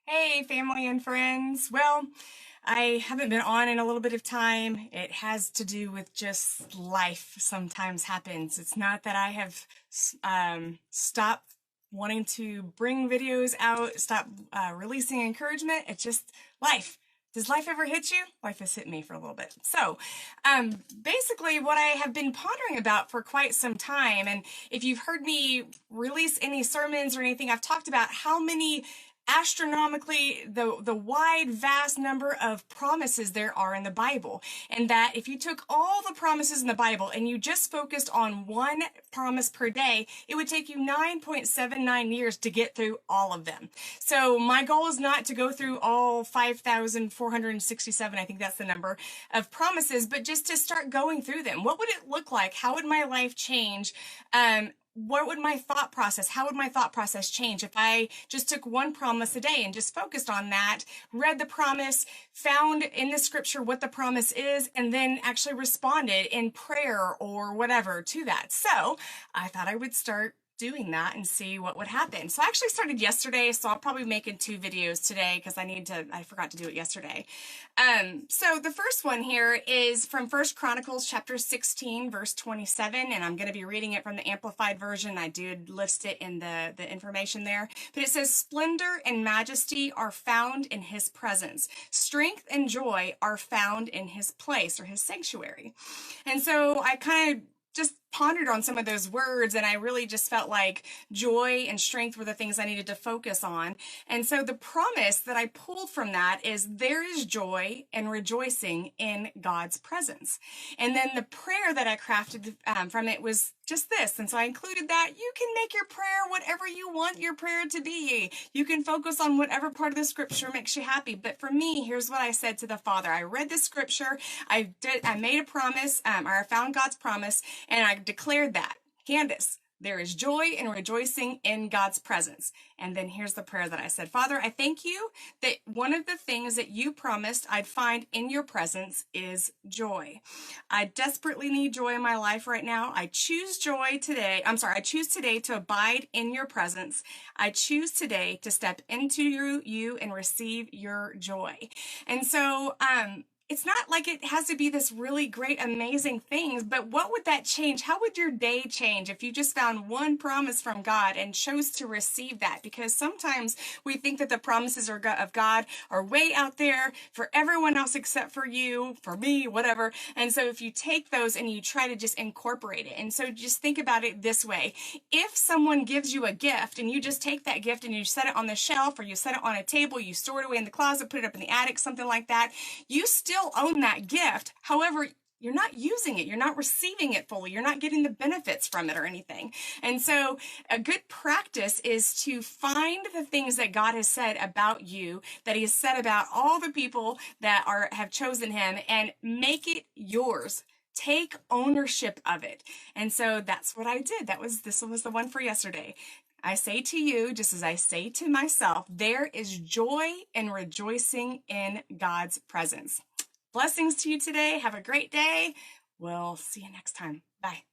Hey, family and friends. Well, I haven't been on in a little bit of time. It has to do with just life sometimes happens. It's not that I have stopped wanting to bring videos out, stop releasing encouragement. It's just life. Does life ever hit you? Life has hit me for a little bit. So, basically, what I have been pondering about for quite some time, and if you've heard me release any sermons or anything, I've talked about how many astronomically the wide vast number of promises there are in the Bible, and that if you took all the promises in the Bible and you just focused on one promise per day, it would take you 9.79 years to get through all of them. So my goal is not to go through all 5,467, I think that's the number, of promises, but just to start going through them. What would it look like? How would my life change? What would my thought process, how would my thought process change if I just took one promise a day and just focused on that, read the promise, found in the scripture what the promise is, and then actually responded in prayer or whatever to that? So I thought I would start doing that and see what would happen. So I actually started yesterday, so I'll probably be making 2 videos today because I forgot to do it yesterday. So the first one here is from Chronicles chapter 16, verse 27, and I'm going to be reading it from the Amplified version. I did list it in the information there, but it says, "Splendor and majesty are found in his presence. Strength and joy are found in his place," or his sanctuary. And so I kind of just pondered on some of those words, and I really just felt like joy and strength were the things I needed to focus on. And so the promise that I pulled from that is there is joy and rejoicing in God's presence. And then the prayer that I crafted from it was just this. And so I included that. You can make your prayer whatever you want your prayer to be. You can focus on whatever part of the scripture makes you happy. But for me, here's what I said to the Father. I read the scripture. I made a promise, or I found God's promise, and I declared that. Candace, there is joy and rejoicing in God's presence. And then here's the prayer that I said. Father, I thank you that one of the things that you promised I'd find in your presence is joy. I desperately need joy in my life right now. I choose joy today. I choose today to abide in your presence. I choose today to step into you and receive your joy. And so, it's not like it has to be this really great, amazing things, but what would that change? How would your day change if you just found one promise from God and chose to receive that? Because sometimes we think that the promises of God are way out there for everyone else except for you, for me, whatever. And so if you take those and you try to just incorporate it, and so just think about it this way. If someone gives you a gift and you just take that gift and you set it on the shelf, or you set it on a table, you store it away in the closet, put it up in the attic, something like that, you still own that gift. However, you're not using it. You're not receiving it fully. You're not getting the benefits from it or anything. And so a good practice is to find the things that God has said about you, that he has said about all the people that have chosen him, and make it yours. Take ownership of it. And so that's what I did. This was the one for yesterday. I say to you, just as I say to myself, there is joy and rejoicing in God's presence. Blessings to you today. Have a great day. We'll see you next time. Bye.